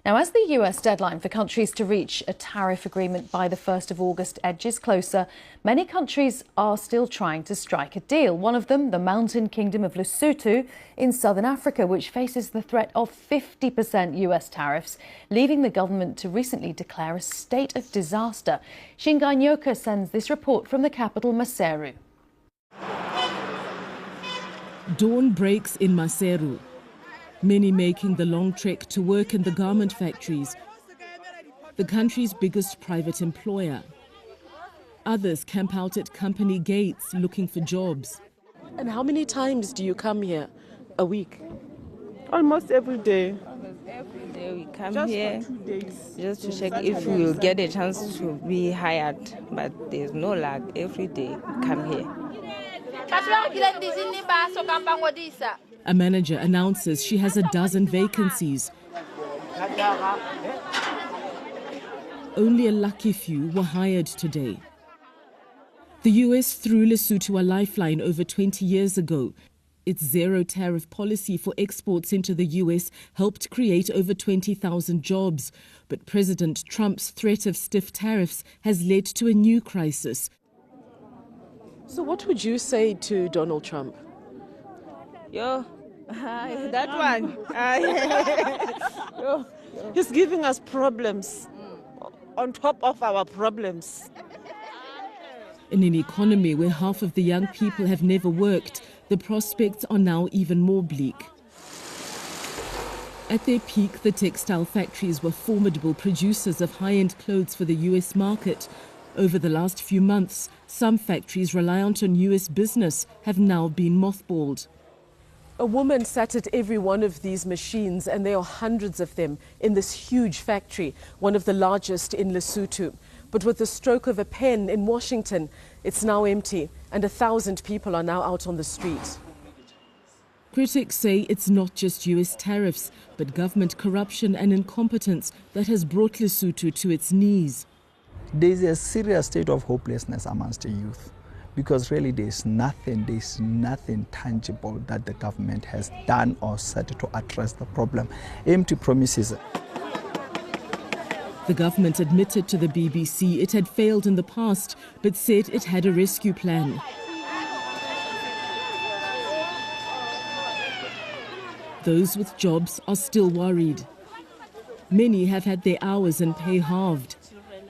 Now, as the US deadline for countries to reach a tariff agreement by the 1st of August edges closer, many countries are still trying to strike a deal. One of them, the mountain kingdom of Lesotho in southern Africa, which faces the threat of 50% US tariffs, leaving the government to recently declare a state of disaster. Shinganyoka sends this report from the capital, Maseru. Dawn breaks in Maseru. Many making the long trek to work in the garment factories, the country's biggest private employer. Others camp out at company gates looking for jobs. And how many times do you come here a week? Almost every day. Every day we come Just here for 2 days. just to check if we will get a chance to be hired. But there's no luck. Every day we come here. A manager announces she has a dozen vacancies. Only a lucky few were hired today. The US threw Lesotho a lifeline over 20 years ago. Its zero tariff policy for exports into the US helped create over 20,000 jobs. But President Trump's threat of stiff tariffs has led to a new crisis. So what would you say to Donald Trump? Yo, that one. Yo. He's giving us problems on top of our problems. In an economy where half of the young people have never worked, the prospects are now even more bleak. At their peak, the textile factories were formidable producers of high-end clothes for the US market. Over the last few months, some factories reliant on US business have now been mothballed. A woman sat at every one of these machines, and there are hundreds of them in this huge factory, one of the largest in Lesotho. But with the stroke of a pen in Washington, it's now empty, and 1,000 people are now out on the street. Critics say it's not just US tariffs, but government corruption and incompetence that has brought Lesotho to its knees. There's a serious state of hopelessness amongst the youth, because really there's nothing tangible that the government has done or said to address the problem. Empty promises. The government admitted to the BBC it had failed in the past, but said it had a rescue plan. Those with jobs are still worried. Many have had their hours and pay halved.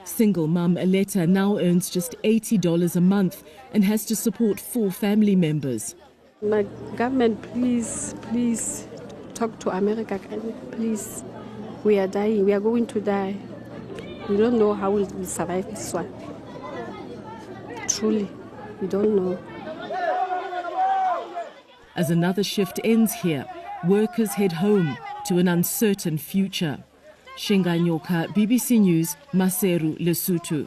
Single mum Aletta now earns just $80 a month and has to support 4 family members. My government, please talk to America, please. We are dying, we are going to die. We don't know how we will survive this one. Truly, we don't know. As another shift ends here, workers head home to an uncertain future. Shinganyoka, BBC News, Maseru, Lesotho.